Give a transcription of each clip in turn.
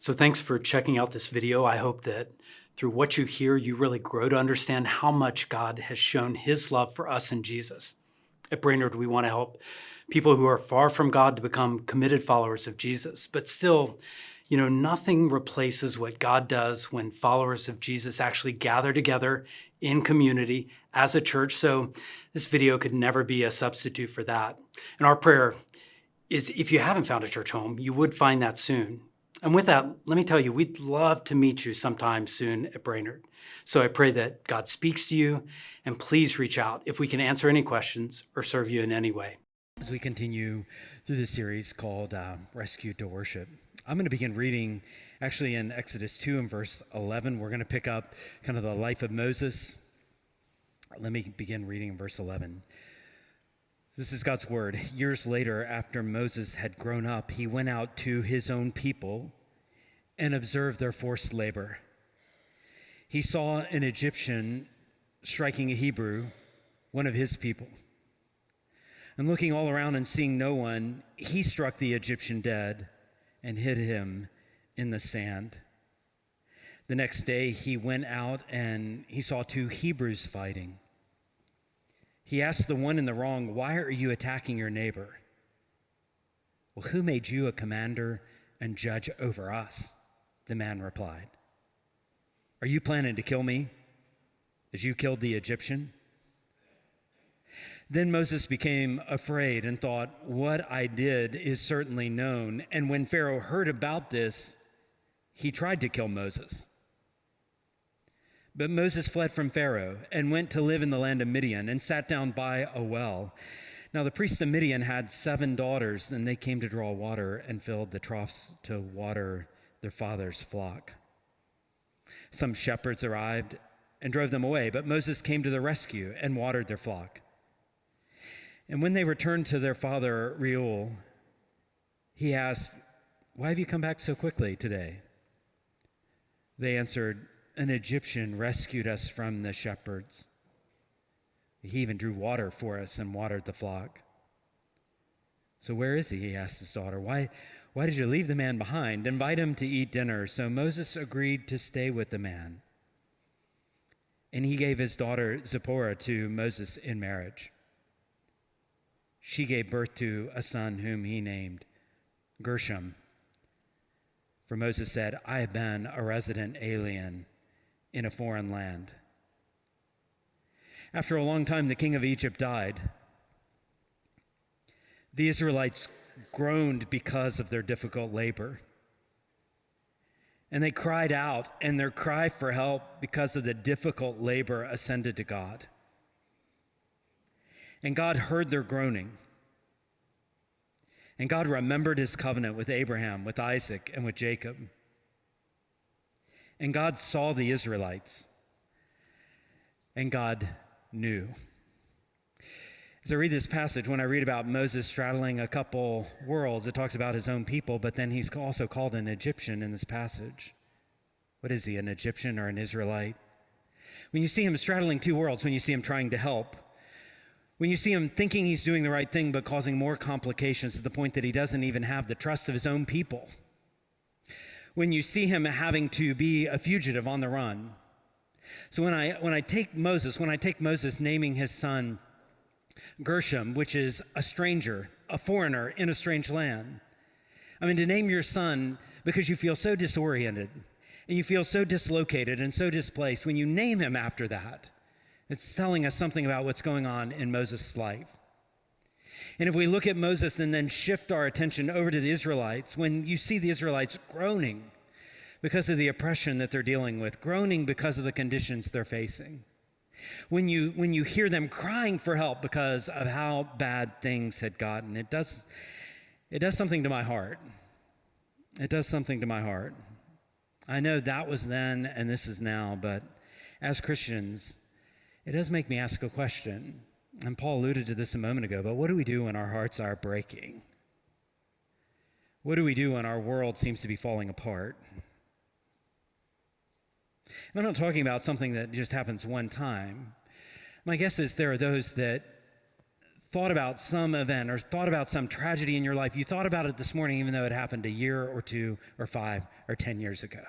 So thanks for checking out this video. I hope that through what you hear, you really grow to understand how much God has shown his love for us in Jesus. At Brainerd, we want to help people who are far from God to become committed followers of Jesus. But still, nothing replaces what God does when followers of Jesus actually gather together in community as a church. So this video could never be a substitute for that. And our prayer is if you haven't found a church home, you would find that soon. And with that, let me tell you, we'd love to meet you sometime soon at Brainerd. So I pray that God speaks to you, and please reach out if we can answer any questions or serve you in any way. As we continue through this series called Rescued to Worship, I'm going to begin reading actually in Exodus 2 and verse 11. We're going to pick up kind of the life of Moses. Let me begin reading in verse 11. This is God's word. Years later, after Moses had grown up, he went out to his own people and observed their forced labor. He saw an Egyptian striking a Hebrew, one of his people. And looking all around and seeing no one, he struck the Egyptian dead and hid him in the sand. The next day, he went out and he saw two Hebrews fighting. He asked the one in the wrong, "Why are you attacking your neighbor?" "Well, who made you a commander and judge over us?" the man replied. "Are you planning to kill me as you killed the Egyptian?" Then Moses became afraid and thought, "What I did is certainly known." And when Pharaoh heard about this, he tried to kill Moses. But Moses fled from Pharaoh and went to live in the land of Midian and sat down by a well. Now the priest of Midian had 7 daughters, and they came to draw water and filled the troughs to water their father's flock. Some shepherds arrived and drove them away, but Moses came to the rescue and watered their flock. And when they returned to their father Reuel, he asked, "Why have you come back so quickly today?" They answered, "An Egyptian rescued us from the shepherds. He even drew water for us and watered the flock." "So where is he?" he asked his daughter. Why did you leave the man behind? Invite him to eat dinner." So Moses agreed to stay with the man. And he gave his daughter Zipporah to Moses in marriage. She gave birth to a son whom he named Gershom. For Moses said, "I have been a resident alien in a foreign land." After a long time, the king of Egypt died. The Israelites groaned because of their difficult labor. And they cried out, and their cry for help because of the difficult labor ascended to God. And God heard their groaning. And God remembered his covenant with Abraham, with Isaac, and with Jacob. And God saw the Israelites, and God knew. As I read this passage, when I read about Moses straddling a couple worlds, it talks about his own people, but then he's also called an Egyptian in this passage. What is he, an Egyptian or an Israelite? When you see him straddling 2 worlds, when you see him trying to help, when you see him thinking he's doing the right thing but causing more complications to the point that he doesn't even have the trust of his own people, when you see him having to be a fugitive on the run. So when I take Moses naming his son Gershom, which is a stranger, a foreigner in a strange land. I mean, to name your son because you feel so disoriented and you feel so dislocated and so displaced, when you name him after that, it's telling us something about what's going on in Moses' life. And if we look at Moses and then shift our attention over to the Israelites, when you see the Israelites groaning because of the oppression that they're dealing with, groaning because of the conditions they're facing, when you hear them crying for help because of how bad things had gotten, it does something to my heart. It does something to my heart. I know that was then and this is now, but as Christians, it does make me ask a question. And Paul alluded to this a moment ago, but what do we do when our hearts are breaking? What do we do when our world seems to be falling apart? And I'm not talking about something that just happens one time. My guess is there are those that thought about some event or thought about some tragedy in your life. You thought about it this morning, even though it happened a year or 2 or 5 or 10 years ago.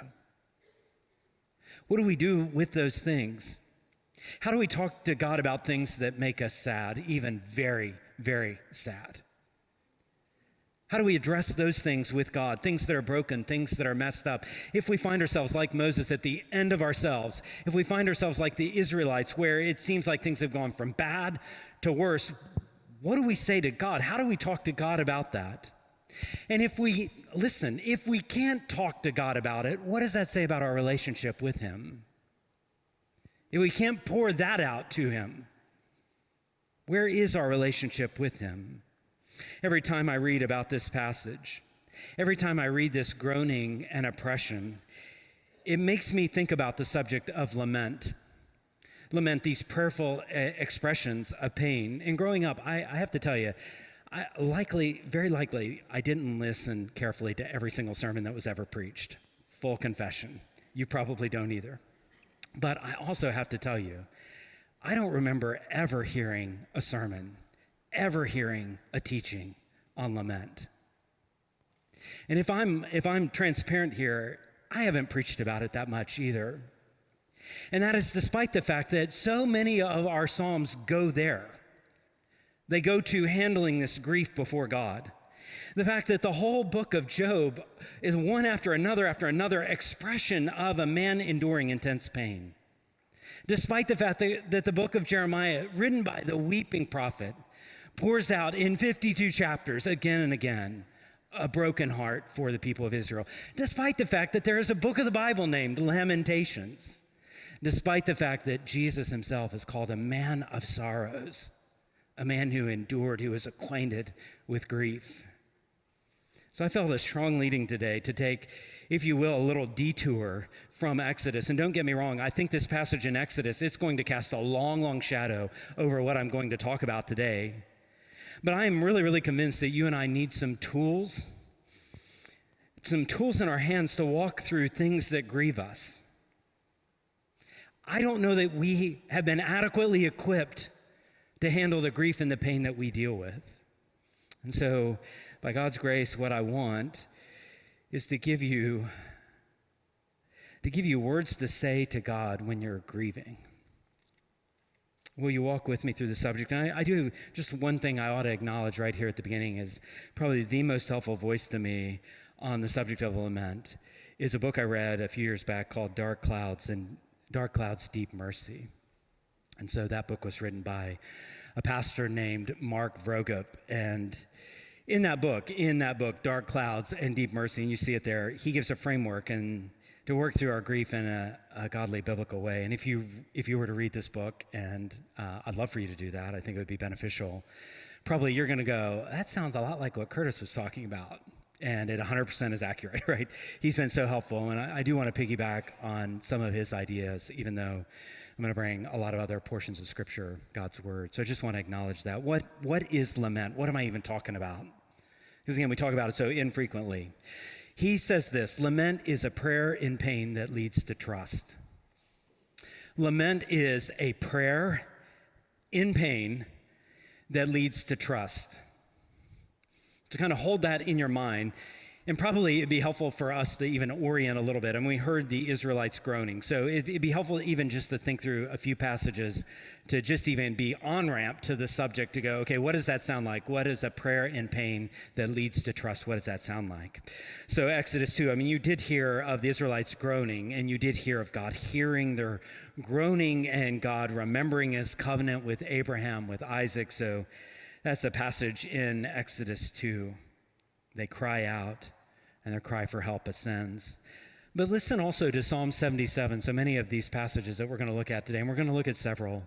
What do we do with those things? How do we talk to God about things that make us sad, even very, very sad? How do we address those things with God, things that are broken, things that are messed up? If we find ourselves like Moses at the end of ourselves, if we find ourselves like the Israelites where it seems like things have gone from bad to worse, what do we say to God? How do we talk to God about that? And if we can't talk to God about it, what does that say about our relationship with him? If we can't pour that out to him, where is our relationship with him? Every time I read about this passage, every time I read this groaning and oppression, it makes me think about the subject of lament. Lament, these prayerful expressions of pain. And growing up, I have to tell you, very likely, I didn't listen carefully to every single sermon that was ever preached. Full confession. You probably don't either. But I also have to tell you, I don't remember ever hearing a sermon, ever hearing a teaching on lament. And if I'm transparent here, I haven't preached about it that much either. And that is despite the fact that so many of our Psalms go there. They go to handling this grief before God. The fact that the whole book of Job is one after another expression of a man enduring intense pain. Despite the fact that the book of Jeremiah, written by the weeping prophet, pours out in 52 chapters again and again a broken heart for the people of Israel. Despite the fact that there is a book of the Bible named Lamentations. Despite the fact that Jesus himself is called a man of sorrows, a man who endured, who was acquainted with grief. So I felt a strong leading today to take, if you will, a little detour from Exodus. And don't get me wrong, I think this passage in Exodus, it's going to cast a long, long shadow over what I'm going to talk about today. But I am really, really convinced that you and I need some tools in our hands to walk through things that grieve us. I don't know that we have been adequately equipped to handle the grief and the pain that we deal with. And so, by God's grace, what I want is to give you words to say to God when you're grieving. Will you walk with me through the subject? And I do, just one thing I ought to acknowledge right here at the beginning is probably the most helpful voice to me on the subject of lament is a book I read a few years back called Dark Clouds, Deep Mercy. And so that book was written by a pastor named Mark Vroegop. And in that book, Dark Clouds and Deep Mercy, and you see it there, he gives a framework and to work through our grief in a godly, biblical way. And if you were to read this book, and I'd love for you to do that, I think it would be beneficial, probably you're going to go, that sounds a lot like what Curtis was talking about. And it 100% is accurate, right? He's been so helpful. And I do want to piggyback on some of his ideas, even though I'm going to bring a lot of other portions of Scripture, God's Word. So I just want to acknowledge that. What is lament? What am I even talking about? Because again, we talk about it so infrequently. He says this: lament is a prayer in pain that leads to trust. Lament is a prayer in pain that leads to trust. To kind of hold that in your mind, and probably it'd be helpful for us to even orient a little bit. And we heard the Israelites groaning. So it'd be helpful even just to think through a few passages to just even be on-ramp to the subject to go, okay, what does that sound like? What is a prayer in pain that leads to trust? What does that sound like? So Exodus 2, you did hear of the Israelites groaning, and you did hear of God hearing their groaning and God remembering his covenant with Abraham, with Isaac. So that's a passage in Exodus 2. They cry out, and their cry for help ascends. But listen also to Psalm 77. So many of these passages that we're going to look at today, and we're going to look at several.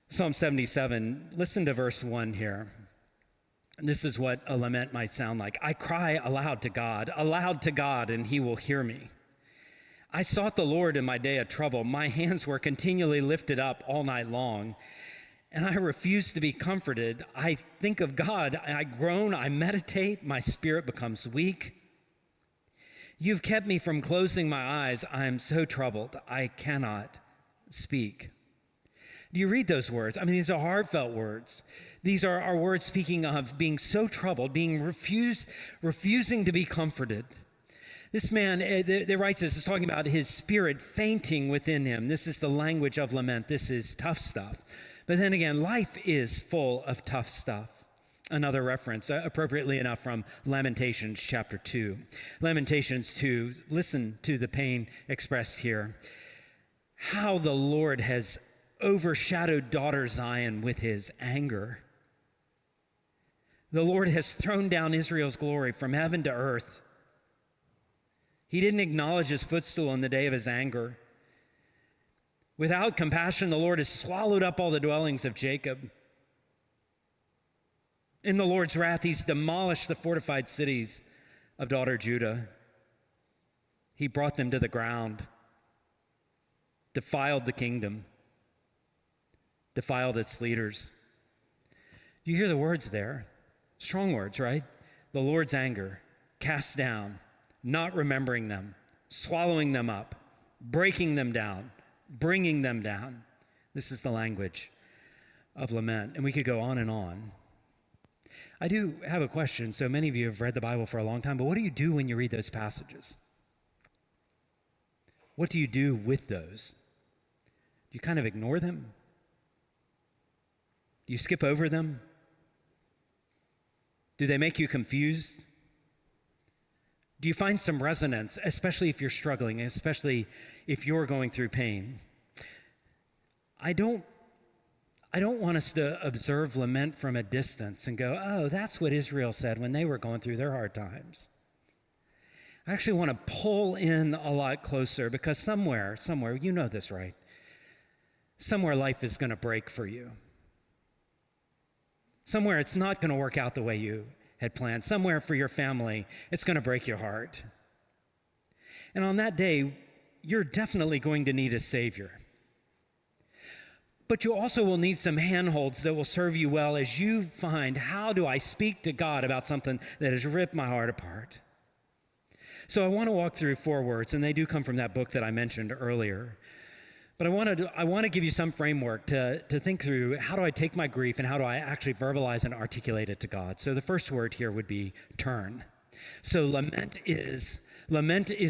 Psalm 77, listen to verse 1 here. This is what a lament might sound like. I cry aloud to God, and he will hear me. I sought the Lord in my day of trouble. My hands were continually lifted up all night long, and I refuse to be comforted. I think of God, I groan, I meditate, my spirit becomes weak. You've kept me from closing my eyes. I am so troubled, I cannot speak. Do you read those words? I mean, these are heartfelt words. These are our words speaking of being so troubled, refusing to be comforted. This man that writes this is talking about his spirit fainting within him. This is the language of lament. This is tough stuff. But then again, life is full of tough stuff. Another reference, appropriately enough, from Lamentations chapter 2. Lamentations 2, listen to the pain expressed here. How the Lord has overshadowed daughter Zion with his anger. The Lord has thrown down Israel's glory from heaven to earth. He didn't acknowledge his footstool in the day of his anger. Without compassion, the Lord has swallowed up all the dwellings of Jacob. In the Lord's wrath, he's demolished the fortified cities of daughter Judah. He brought them to the ground, defiled the kingdom, defiled its leaders. You hear the words there? Strong words, right? The Lord's anger, cast down, not remembering them, swallowing them up, breaking them down, bringing them down. This is the language of lament. And we could go on and on. I do have a question. So many of you have read the Bible for a long time, but what do you do when you read those passages? What do you do with those? Do you kind of ignore them? Do you skip over them? Do they make you confused? Do you find some resonance, especially if you're struggling, especially if you're going through pain? I don't want us to observe lament from a distance and go, oh, that's what Israel said when they were going through their hard times. I actually want to pull in a lot closer because somewhere, you know this, right? Somewhere life is going to break for you. Somewhere it's not going to work out the way you had planned. Somewhere for your family, it's going to break your heart. And on that day, you're definitely going to need a Savior. But you also will need some handholds that will serve you well as you find, how do I speak to God about something that has ripped my heart apart? So I want to walk through 4 words, and they do come from that book that I mentioned earlier. But I want to give you some framework to think through, how do I take my grief and how do I actually verbalize and articulate it to God? So the first word here would be turn. So lament is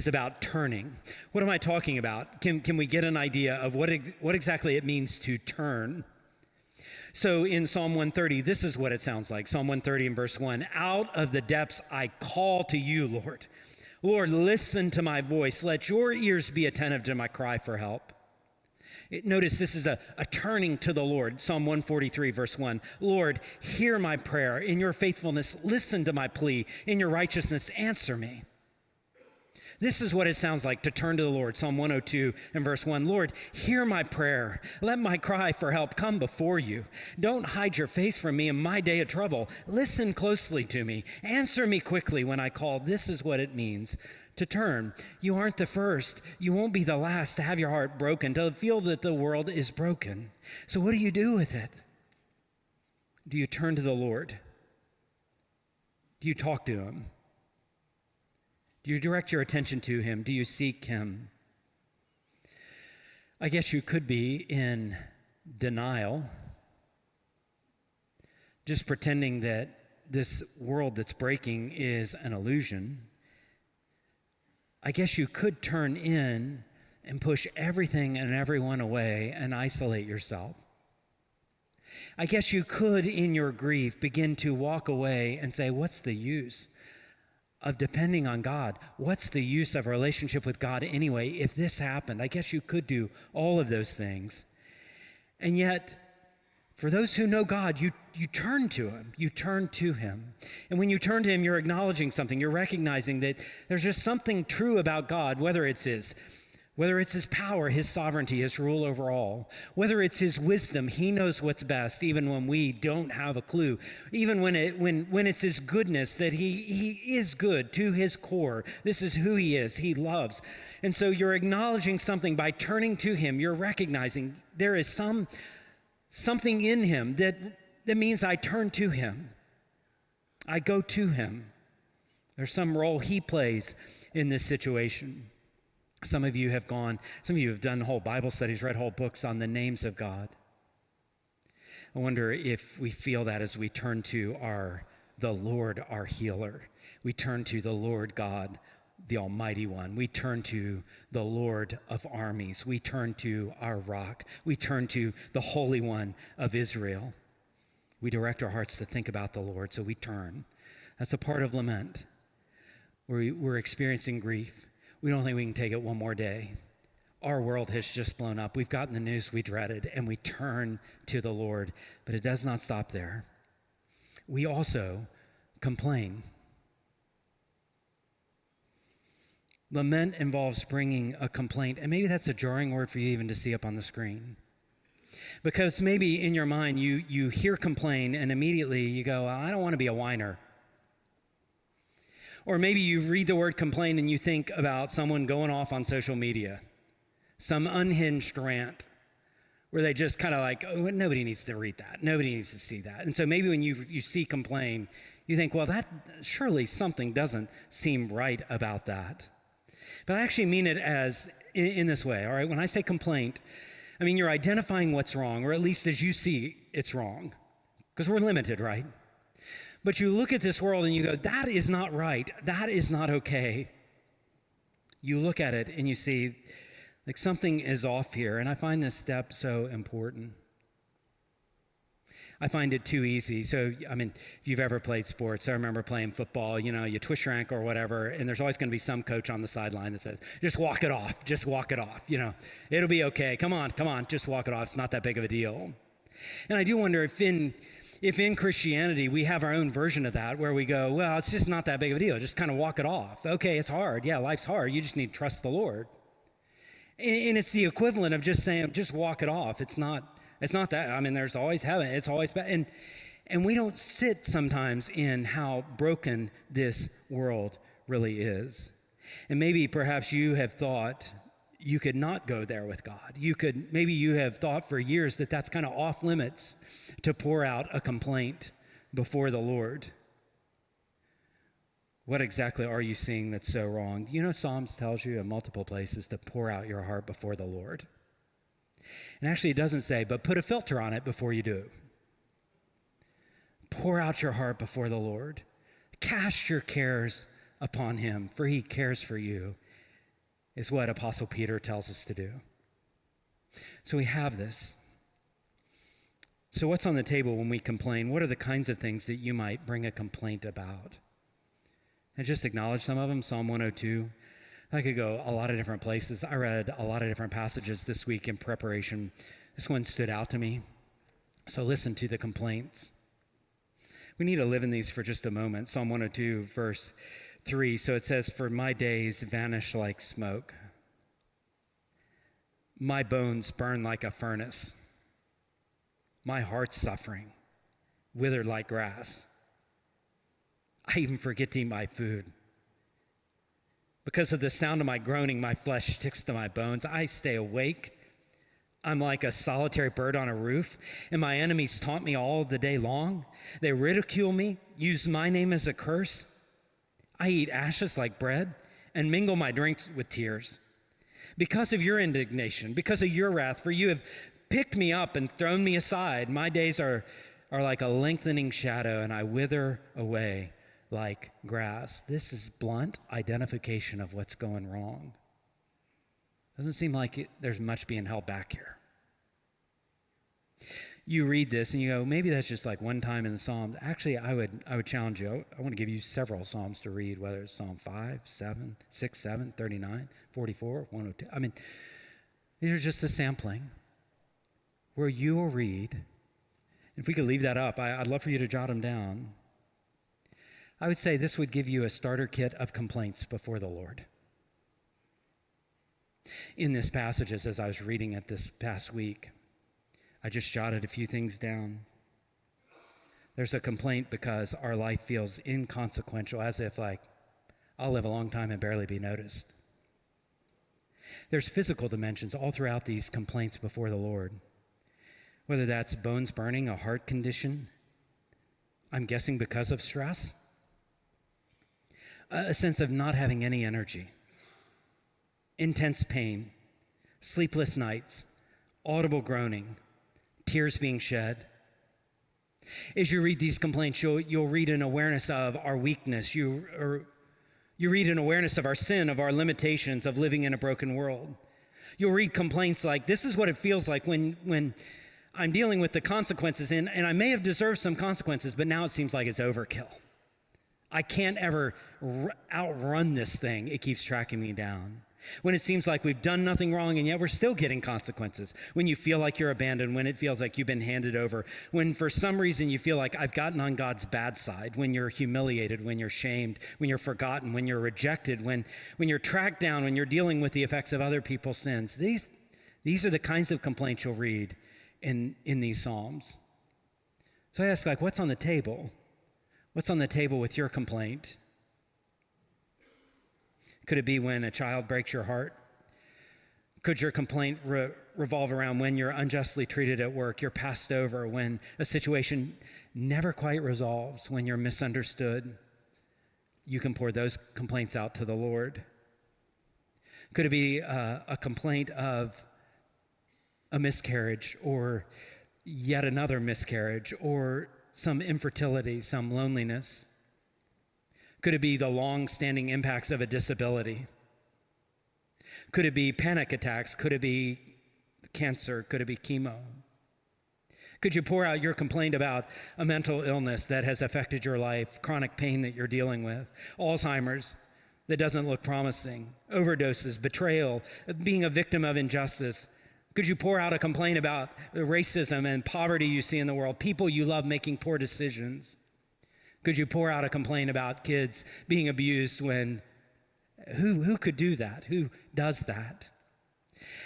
about turning. What am I talking about? Can we get an idea of what exactly it means to turn? So in Psalm 130, this is what it sounds like. Psalm 130 and verse 1, out of the depths I call to you, Lord. Lord, listen to my voice. Let your ears be attentive to my cry for help. Notice this is a turning to the Lord. Psalm 143, verse 1. Lord, hear my prayer. In your faithfulness, listen to my plea. In your righteousness, answer me. This is what it sounds like to turn to the Lord. Psalm 102 and verse 1. Lord, hear my prayer. Let my cry for help come before you. Don't hide your face from me in my day of trouble. Listen closely to me. Answer me quickly when I call. This is what it means to turn. You aren't the first. You won't be the last to have your heart broken, to feel that the world is broken. So what do you do with it? Do you turn to the Lord? Do you talk to him? Do you direct your attention to him? Do you seek him? I guess you could be in denial, just pretending that this world that's breaking is an illusion. I guess you could turn in and push everything and everyone away and isolate yourself. I guess you could, in your grief, begin to walk away and say, what's the use of depending on God? What's the use of a relationship with God anyway if this happened? I guess you could do all of those things. And yet, for those who know God, you turn to him. You turn to him. And when you turn to him, you're acknowledging something. You're recognizing that there's just something true about God, whether it's his power, his sovereignty, his rule over all, whether it's his wisdom. He knows what's best, even when we don't have a clue. Even when it's his goodness, that he is good to his core. This is who he is. He loves. And so you're acknowledging something by turning to him. You're recognizing there is something in him that means I turn to him. I go to him. There's some role he plays in this situation. Some of you have done whole Bible studies, read whole books on the names of God. I wonder if we feel that as we turn to the Lord, our healer. We turn to the Lord God, the Almighty One. We turn to the Lord of armies. We turn to our rock. We turn to the Holy One of Israel. We direct our hearts to think about the Lord, so we turn. That's a part of lament. We're experiencing grief. We don't think we can take it one more day. Our world has just blown up. We've gotten the news we dreaded, and we turn to the Lord. But it does not stop there. We also complain. Lament involves bringing a complaint, and maybe that's a jarring word for you even to see up on the screen. Because maybe in your mind you hear complain and immediately you go, I don't want to be a whiner. Or maybe you read the word complain and you think about someone going off on social media, some unhinged rant where they just kind of like, oh, nobody needs to read that. Nobody needs to see that. And so maybe when you see complain, you think, well, that surely something doesn't seem right about that. But I actually mean it as in this way, all right? When I say complaint, I mean, you're identifying what's wrong, or at least as you see it's wrong, because we're limited, right? But you look at this world and you go, that is not right. That is not okay. You look at it and you see, like, something is off here. And I find this step so important. I find it too easy. So, I mean, if you've ever played sports, I remember playing football, you twist your ankle or whatever, and there's always going to be some coach on the sideline that says, just walk it off, it'll be okay. Come on, just walk it off. It's not that big of a deal. And I do wonder if in Christianity we have our own version of that where we go, well, it's just not that big of a deal. Just kind of walk it off. Okay, it's hard. Yeah, life's hard. You just need to trust the Lord. And it's the equivalent of just saying, just walk it off. It's not that. I mean, there's always heaven. It's always bad. And we don't sit sometimes in how broken this world really is. And maybe perhaps you have thought you could not go there with God. Maybe you have thought for years that that's kind of off limits to pour out a complaint before the Lord. What exactly are you seeing that's so wrong? Psalms tells you in multiple places to pour out your heart before the Lord. And actually it doesn't say, but put a filter on it before you do. Pour out your heart before the Lord. Cast your cares upon him, for he cares for you, is what Apostle Peter tells us to do. So we have this. So what's on the table when we complain? What are the kinds of things that you might bring a complaint about? And just acknowledge some of them. Psalm 102. I could go a lot of different places. I read a lot of different passages this week in preparation. This one stood out to me. So listen to the complaints. We need to live in these for just a moment. Psalm 102, verse 3. So it says, for my days vanish like smoke. My bones burn like a furnace. My heart's suffering, withered like grass. I even forget to eat my food. Because of the sound of my groaning, my flesh sticks to my bones. I stay awake. I'm like a solitary bird on a roof, and my enemies taunt me all the day long. They ridicule me, use my name as a curse. I eat ashes like bread and mingle my drinks with tears. Because of your indignation, because of your wrath, for you have picked me up and thrown me aside. My days are like a lengthening shadow, and I wither away like grass. This is blunt identification of what's going wrong. Doesn't seem like there's much being held back here. You read this and you go, maybe that's just like one time in the Psalms. Actually, I would challenge you. I want to give you several Psalms to read, whether it's Psalm 5, 7, 6, 7, 39, 44, 102. I mean, these are just a sampling where you will read. If we could leave that up, I'd love for you to jot them down. I would say this would give you a starter kit of complaints before the Lord. In this passage, as I was reading it this past week, I just jotted a few things down. There's a complaint because our life feels inconsequential, as if like, I'll live a long time and barely be noticed. There's physical dimensions all throughout these complaints before the Lord. Whether that's bones burning, a heart condition, I'm guessing because of stress, a sense of not having any energy, intense pain, sleepless nights, audible groaning, tears being shed, As you read these complaints, you'll read an awareness of our weakness. You read an awareness of our sin, of our limitations, of living in a broken world. You'll read complaints like, this is what it feels like when I'm dealing with the consequences, and I may have deserved some consequences, but now it seems like it's overkill. I can't ever outrun this thing. It keeps tracking me down. When it seems like we've done nothing wrong and yet we're still getting consequences. When you feel like you're abandoned, when it feels like you've been handed over. When for some reason you feel like I've gotten on God's bad side. When you're humiliated, when you're shamed, when you're forgotten, when you're rejected, when you're tracked down, when you're dealing with the effects of other people's sins. These are the kinds of complaints you'll read in these Psalms. So I ask, what's on the table? What's on the table with your complaint? Could it be when a child breaks your heart? Could your complaint revolve around when you're unjustly treated at work, you're passed over, when a situation never quite resolves, when you're misunderstood? You can pour those complaints out to the Lord. Could it be a complaint of a miscarriage or yet another miscarriage or some infertility, some loneliness? Could it be the long-standing impacts of a disability? Could it be panic attacks? Could it be cancer? Could it be chemo? Could you pour out your complaint about a mental illness that has affected your life, chronic pain that you're dealing with, Alzheimer's that doesn't look promising, overdoses, betrayal, being a victim of injustice? Could you pour out a complaint about the racism and poverty you see in the world, people you love making poor decisions? Could you pour out a complaint about kids being abused when, who could do that? Who does that?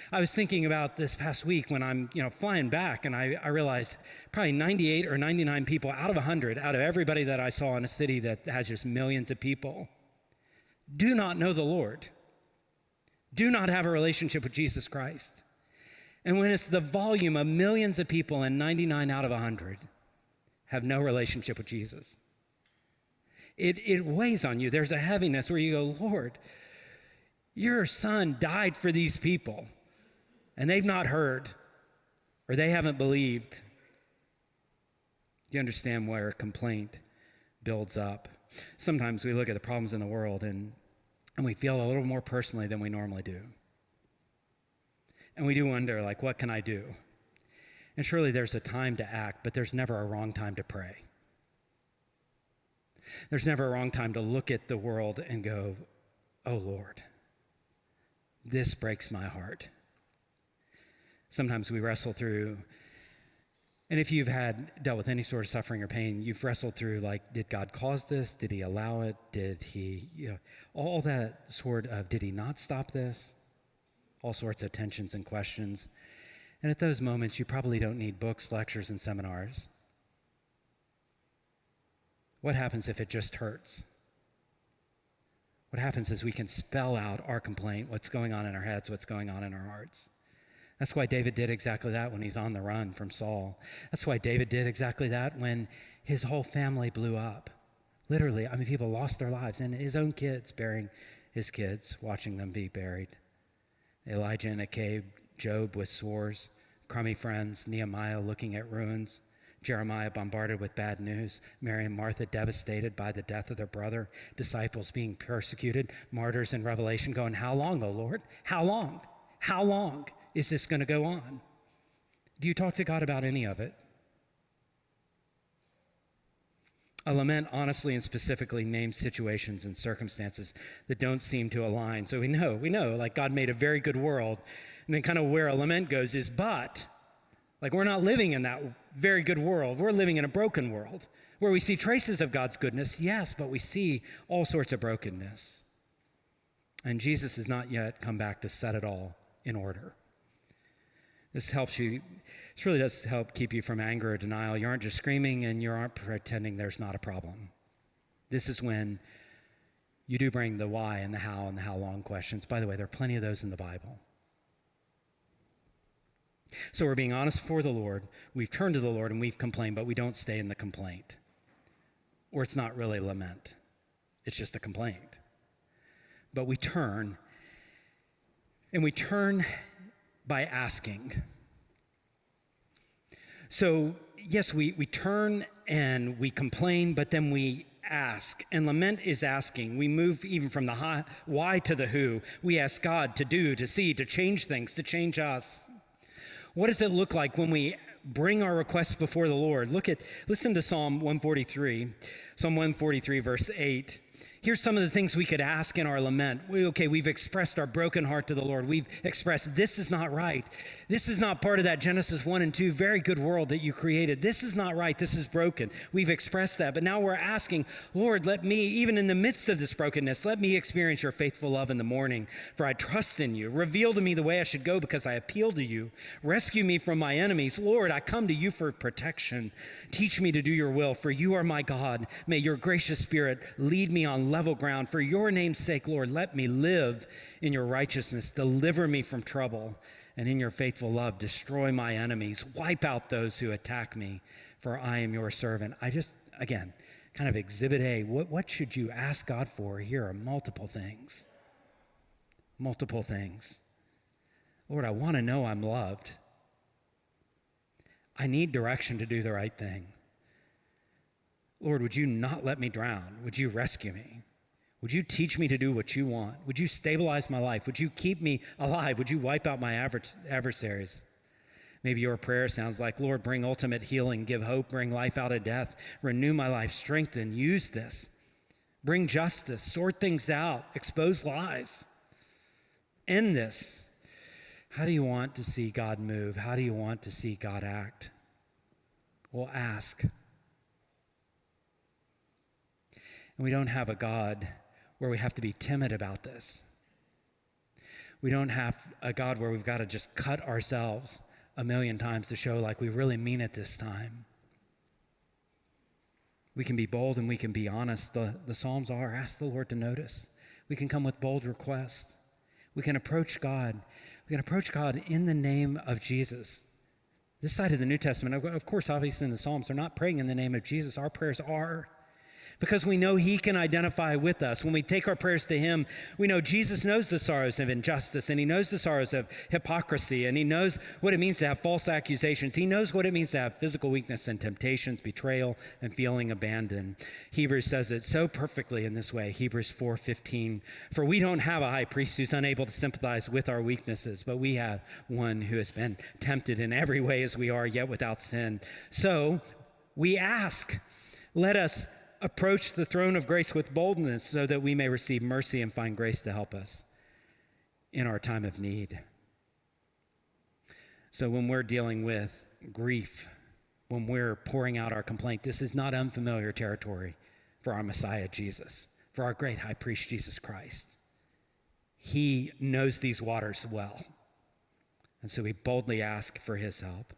I was thinking about this past week when I'm flying back, and I realized probably 98 or 99 people out of 100, out of everybody that I saw in a city that has just millions of people, do not know the Lord, do not have a relationship with Jesus Christ. And when it's the volume of millions of people and 99 out of 100 have no relationship with Jesus, it weighs on you. There's a heaviness where you go, Lord, your son died for these people, and they've not heard, or they haven't believed. You understand where complaint builds up. Sometimes we look at the problems in the world and we feel a little more personally than we normally do. And we do wonder, what can I do? And surely there's a time to act, but there's never a wrong time to pray. There's never a wrong time to look at the world and go, oh Lord, this breaks my heart. Sometimes we wrestle through, and if you've dealt with any sort of suffering or pain, you've wrestled through, did God cause this? Did he allow it? Did he, all that sort of, did he not stop this? All sorts of tensions and questions. And at those moments, you probably don't need books, lectures, and seminars. What happens if it just hurts? What happens is we can spell out our complaint, what's going on in our heads, what's going on in our hearts. That's why David did exactly that when he's on the run from Saul. That's why David did exactly that when his whole family blew up. Literally, people lost their lives, and his own kids burying his kids, watching them be buried. Elijah in a cave, Job with sores, crummy friends, Nehemiah looking at ruins, Jeremiah bombarded with bad news, Mary and Martha devastated by the death of their brother, disciples being persecuted, martyrs in Revelation going, how long, O Lord? How long? How long is this going to go on? Do you talk to God about any of it? A lament honestly and specifically names situations and circumstances that don't seem to align. So we know, God made a very good world. And then kind of where a lament goes is, but, we're not living in that very good world. We're living in a broken world where we see traces of God's goodness, yes, but we see all sorts of brokenness. And Jesus has not yet come back to set it all in order. This really does help keep you from anger or denial. You aren't just screaming and you aren't pretending there's not a problem. This is when you do bring the why and the how long questions. By the way, there are plenty of those in the Bible. So we're being honest before the Lord. We've turned to the Lord and we've complained, but we don't stay in the complaint. Or it's not really lament. It's just a complaint. But we turn, and we turn by asking. So yes, we turn and we complain, but then we ask. And lament is asking. We move even from the why to the who. We ask God to do, to see, to change things, to change us. What does it look like when we bring our requests before the Lord? Listen to Psalm 143. Psalm 143, verse 8. Here's some of the things we could ask in our lament. We've expressed our broken heart to the Lord. We've expressed, this is not right. This is not part of that Genesis 1 and 2 very good world that you created. This is not right. This is broken. We've expressed that. But now we're asking, Lord, let me, even in the midst of this brokenness, let me experience your faithful love in the morning, for I trust in you. Reveal to me the way I should go because I appeal to you. Rescue me from my enemies. Lord, I come to you for protection. Teach me to do your will, for you are my God. May your gracious spirit lead me on level ground. For your name's sake, Lord, let me live in your righteousness. Deliver me from trouble, and in your faithful love, destroy my enemies. Wipe out those who attack me, for I am your servant. Again, kind of exhibit A. What should you ask God for? Here are multiple things. Multiple things. Lord, I want to know I'm loved. I need direction to do the right thing. Lord, would you not let me drown? Would you rescue me? Would you teach me to do what you want? Would you stabilize my life? Would you keep me alive? Would you wipe out my adversaries? Maybe your prayer sounds like, Lord, bring ultimate healing, give hope, bring life out of death, renew my life, strengthen, use this. Bring justice, sort things out, expose lies. End this. How do you want to see God move? How do you want to see God act? Well, ask. And we don't have a God where we have to be timid about this. We don't have a God where we've got to just cut ourselves a million times to show like we really mean it this time. We can be bold and we can be honest. The Psalms are, ask the Lord to notice. We can come with bold requests. We can approach God. We can approach God in the name of Jesus. This side of the New Testament, of course, obviously in the Psalms, they're not praying in the name of Jesus. Our prayers are, because we know he can identify with us. When we take our prayers to him, we know Jesus knows the sorrows of injustice, and he knows the sorrows of hypocrisy, and he knows what it means to have false accusations. He knows what it means to have physical weakness and temptations, betrayal, and feeling abandoned. Hebrews says it so perfectly in this way, Hebrews 4:15. For we don't have a high priest who's unable to sympathize with our weaknesses, but we have one who has been tempted in every way as we are, yet without sin. So we ask, let us approach the throne of grace with boldness so that we may receive mercy and find grace to help us in our time of need. So when we're dealing with grief, when we're pouring out our complaint, this is not unfamiliar territory for our Messiah, Jesus, for our great high priest, Jesus Christ. He knows these waters well. And so we boldly ask for his help.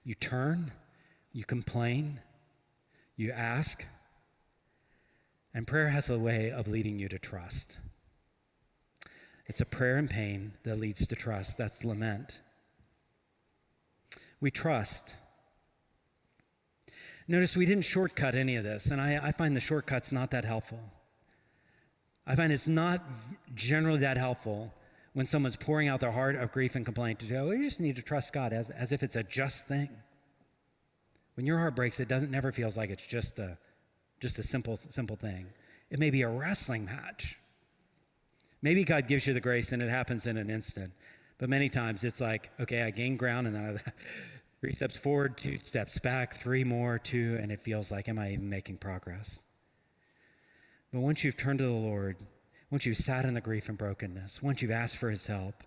You turn, you complain, you ask, and prayer has a way of leading you to trust. It's a prayer in pain that leads to trust. That's lament. We trust. Notice we didn't shortcut any of this, and I find the shortcuts not that helpful. I find it's not generally that helpful when someone's pouring out their heart of grief and complaint to go, you just need to trust God as if it's a just thing. When your heart breaks, it never feels like it's just a simple thing. It may be a wrestling match. Maybe God gives you the grace and it happens in an instant. But many times it's like, okay, I gain ground and then I 3 steps forward, 2 steps back, 3 more, 2, and it feels like, am I even making progress? But once you've turned to the Lord, once you've sat in the grief and brokenness, once you've asked for his help,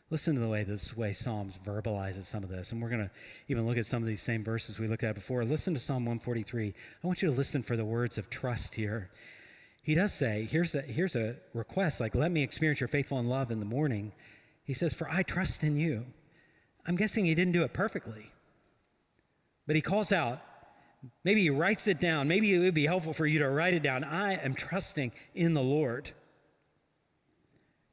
listen to the way Psalms verbalizes some of this. And we're going to even look at some of these same verses we looked at before. Listen to Psalm 143. I want you to listen for the words of trust here. He does say, here's a request, like, let me experience your faithful and love in the morning. He says, for I trust in you. I'm guessing he didn't do it perfectly. But he calls out, maybe he writes it down. Maybe it would be helpful for you to write it down. I am trusting in the Lord.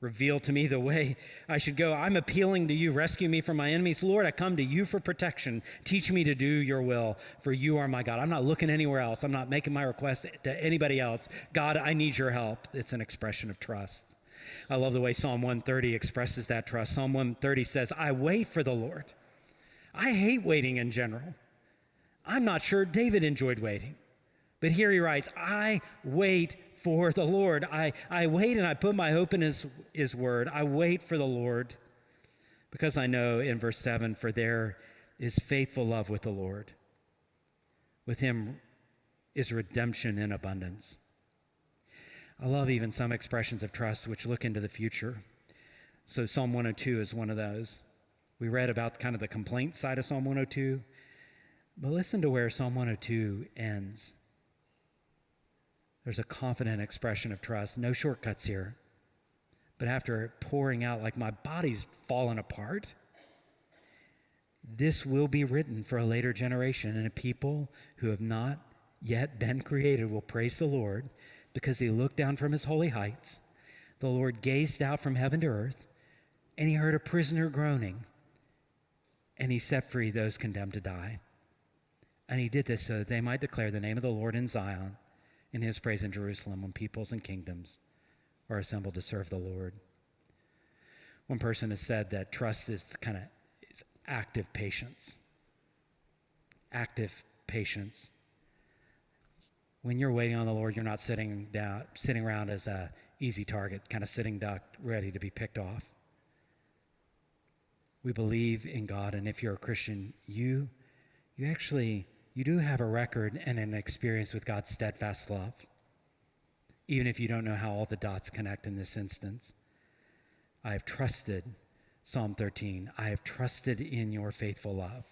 Reveal to me the way I should go. I'm appealing to you. Rescue me from my enemies. Lord, I come to you for protection. Teach me to do your will, for you are my God. I'm not looking anywhere else. I'm not making my request to anybody else. God, I need your help. It's an expression of trust. I love the way Psalm 130 expresses that trust. Psalm 130 says, I wait for the Lord. I hate waiting in general. I'm not sure David enjoyed waiting. But here he writes, I wait for the Lord. I wait and I put my hope in his word. I wait for the Lord because I know in verse 7, for there is faithful love with the Lord. With him is redemption in abundance. I love even some expressions of trust which look into the future. So Psalm 102 is one of those. We read about kind of the complaint side of Psalm 102, but listen to where Psalm 102 ends. There's a confident expression of trust. No shortcuts here. But after pouring out like my body's fallen apart, this will be written for a later generation, and a people who have not yet been created will praise the Lord because he looked down from his holy heights. The Lord gazed out from heaven to earth, and he heard a prisoner groaning, and he set free those condemned to die. And he did this so that they might declare the name of the Lord in Zion, in his praise in Jerusalem, when peoples and kingdoms are assembled to serve the Lord. One person has said that trust is active patience. Active patience. When you're waiting on the Lord, you're not sitting around as a easy target, kind of sitting duck, ready to be picked off. We believe in God, and if you're a Christian, you do have a record and an experience with God's steadfast love, even if you don't know how all the dots connect in this instance. I have trusted, Psalm 13, I have trusted in your faithful love.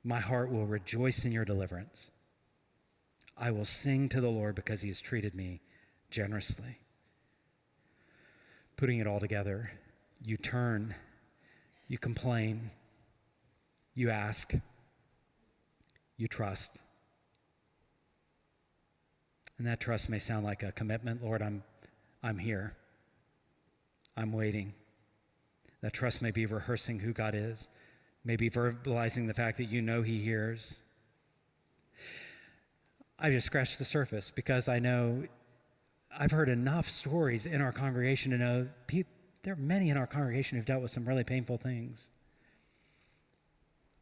My heart will rejoice in your deliverance. I will sing to the Lord because he has treated me generously. Putting it all together, you turn, you complain, you ask, you trust. And that trust may sound like a commitment. Lord, I'm here. I'm waiting. That trust may be rehearsing who God is, maybe verbalizing the fact that you know he hears. I just scratched the surface because I know I've heard enough stories in our congregation to know there are many in our congregation who've dealt with some really painful things.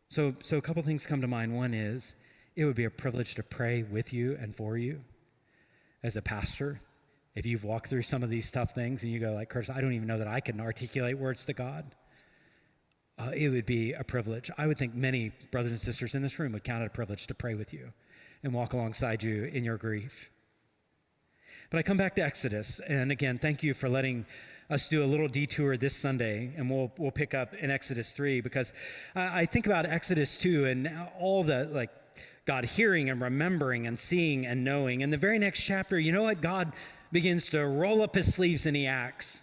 So a couple things come to mind. One is, it would be a privilege to pray with you and for you as a pastor. If you've walked through some of these tough things and you go like, Curtis, I don't even know that I can articulate words to God. It would be a privilege. I would think many brothers and sisters in this room would count it a privilege to pray with you and walk alongside you in your grief. But I come back to Exodus, and again, thank you for letting us do a little detour this Sunday, and we'll pick up in Exodus 3, because I think about Exodus 2 and all the God hearing and remembering and seeing and knowing. In the very next chapter, you know what? God begins to roll up his sleeves and he acts.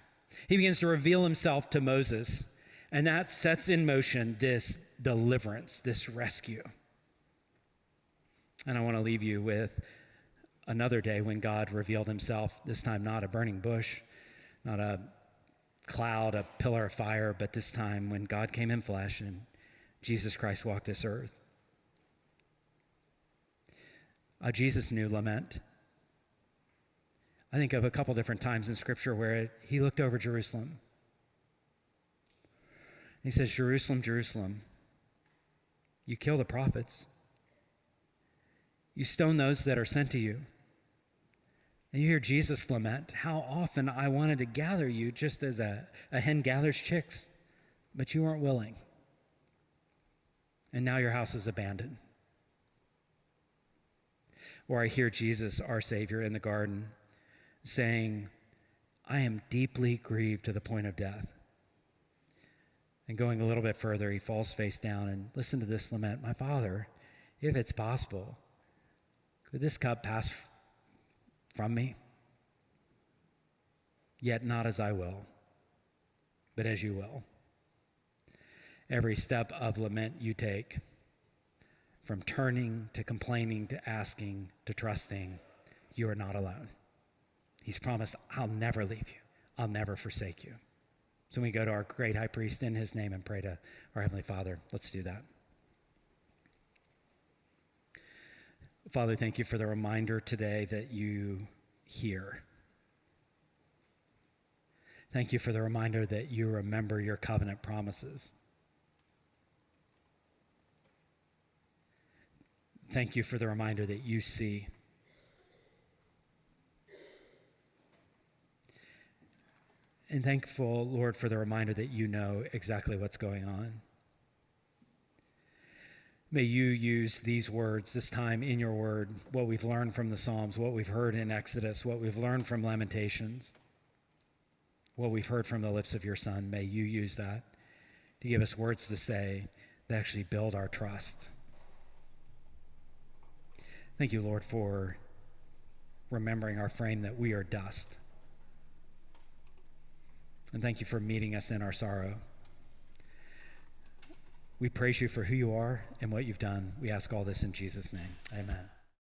He begins to reveal himself to Moses, and that sets in motion this deliverance, this rescue. And I want to leave you with another day when God revealed himself, this time not a burning bush, not a cloud, a pillar of fire, but this time when God came in flesh and Jesus Christ walked this earth. Jesus knew lament. I think of a couple different times in Scripture where he looked over Jerusalem. He says, Jerusalem, Jerusalem, you kill the prophets. You stone those that are sent to you. And you hear Jesus lament, how often I wanted to gather you just as a hen gathers chicks, but you weren't willing. And now your house is abandoned. Or I hear Jesus, our Savior, in the garden saying, I am deeply grieved to the point of death. And going a little bit further, he falls face down and listen to this lament. My Father, if it's possible, could this cup pass from me? Yet not as I will, but as you will. Every step of lament you take, from turning to complaining to asking to trusting, you are not alone. He's promised, I'll never leave you. I'll never forsake you. So we go to our great high priest in his name and pray to our Heavenly Father. Let's do that. Father, thank you for the reminder today that you hear. Thank you for the reminder that you remember your covenant promises. thank you for the reminder that you see. And thankful, Lord, for the reminder that you know exactly what's going on. May you use these words, this time in your word, what we've learned from the Psalms, what we've heard in Exodus, what we've learned from Lamentations, what we've heard from the lips of your Son. May you use that to give us words to say that actually build our trust. Thank you, Lord, for remembering our frame that we are dust. And thank you for meeting us in our sorrow. We praise you for who you are and what you've done. We ask all this in Jesus' name. Amen.